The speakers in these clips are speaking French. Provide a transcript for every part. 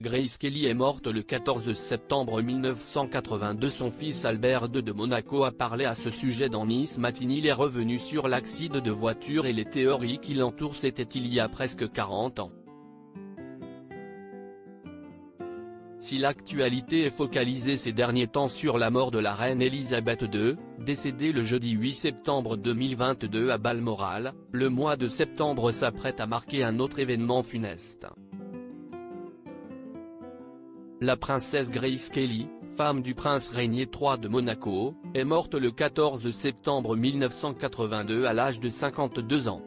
Grace Kelly est morte le 14 septembre 1982. Son fils Albert II de Monaco a parlé à ce sujet dans Nice Matin. Il est revenu sur l'accident de voiture et les théories qui l'entourent. C'était il y a presque 40 ans. Si l'actualité est focalisée ces derniers temps sur la mort de la reine Elisabeth II, décédée le jeudi 8 septembre 2022 à Balmoral, le mois de septembre s'apprête à marquer un autre événement funeste. La princesse Grace Kelly, femme du prince Rainier III de Monaco, est morte le 14 septembre 1982 à l'âge de 52 ans.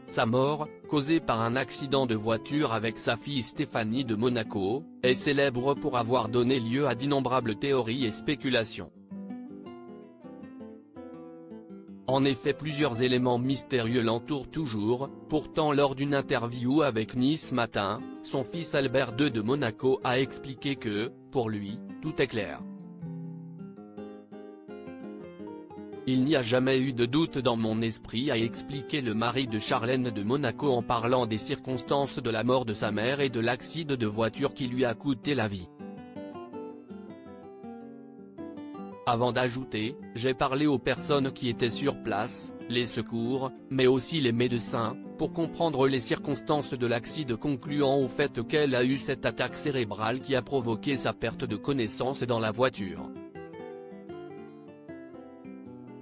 Sa mort, causée par un accident de voiture avec sa fille Stéphanie de Monaco, est célèbre pour avoir donné lieu à d'innombrables théories et spéculations. En effet, plusieurs éléments mystérieux l'entourent toujours. Pourtant, lors d'une interview avec Nice Matin, son fils Albert II de Monaco a expliqué que, pour lui, tout est clair. Il n'y a jamais eu de doute dans mon esprit, a expliqué le mari de Charlène de Monaco en parlant des circonstances de la mort de sa mère et de l'accident de voiture qui lui a coûté la vie. Avant d'ajouter, j'ai parlé aux personnes qui étaient sur place, les secours, mais aussi les médecins, pour comprendre les circonstances de l'accident, concluant au fait qu'elle a eu cette attaque cérébrale qui a provoqué sa perte de connaissance dans la voiture.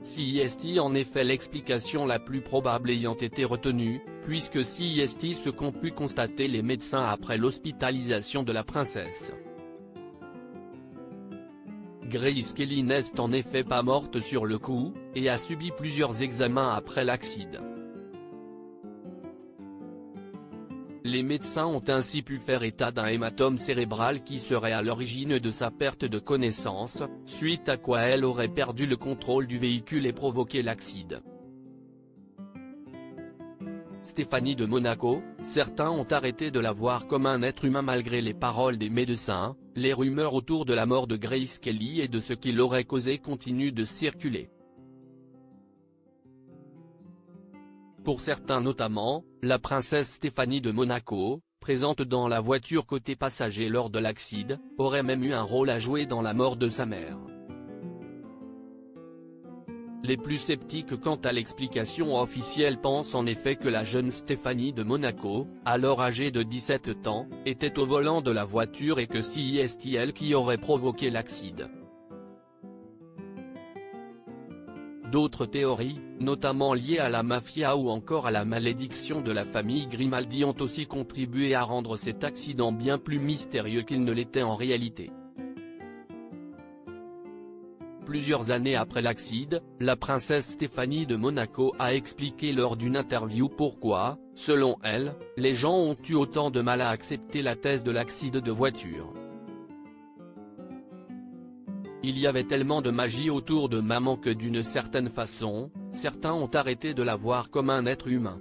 CIST en effet l'explication la plus probable ayant été retenue, puisque CIST ce qu'ont pu constater les médecins après l'hospitalisation de la princesse. Grace Kelly n'est en effet pas morte sur le coup, et a subi plusieurs examens après l'accident. Les médecins ont ainsi pu faire état d'un hématome cérébral qui serait à l'origine de sa perte de connaissance, suite à quoi elle aurait perdu le contrôle du véhicule et provoqué l'accident. Stéphanie de Monaco, certains ont arrêté de la voir comme un être humain malgré les paroles des médecins. Les rumeurs autour de la mort de Grace Kelly et de ce qui l'aurait causé continuent de circuler. Pour certains notamment, la princesse Stéphanie de Monaco, présente dans la voiture côté passager lors de l'accident, aurait même eu un rôle à jouer dans la mort de sa mère. Les plus sceptiques quant à l'explication officielle pensent en effet que la jeune Stéphanie de Monaco, alors âgée de 17 ans, était au volant de la voiture et que c'est elle qui aurait provoqué l'accident. D'autres théories, notamment liées à la mafia ou encore à la malédiction de la famille Grimaldi, ont aussi contribué à rendre cet accident bien plus mystérieux qu'il ne l'était en réalité. Plusieurs années après l'accident, la princesse Stéphanie de Monaco a expliqué lors d'une interview pourquoi, selon elle, les gens ont eu autant de mal à accepter la thèse de l'accident de voiture. Il y avait tellement de magie autour de maman que d'une certaine façon, certains ont arrêté de la voir comme un être humain.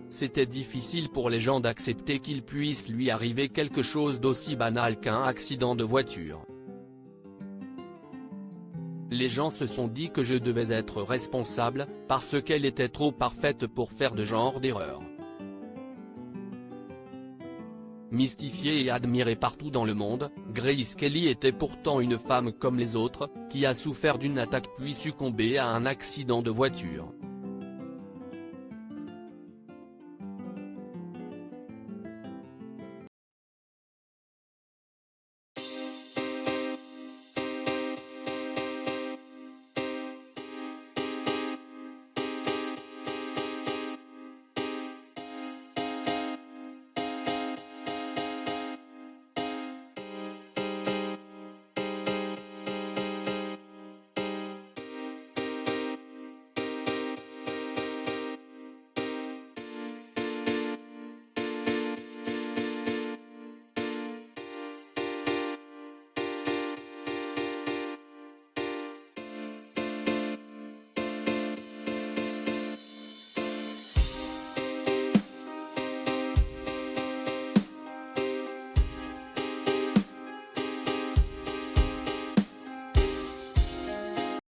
C'était difficile pour les gens d'accepter qu'il puisse lui arriver quelque chose d'aussi banal qu'un accident de voiture. Les gens se sont dit que je devais être responsable, parce qu'elle était trop parfaite pour faire de genre d'erreur. Mystifiée et admirée partout dans le monde, Grace Kelly était pourtant une femme comme les autres, qui a souffert d'une attaque puis succombé à un accident de voiture.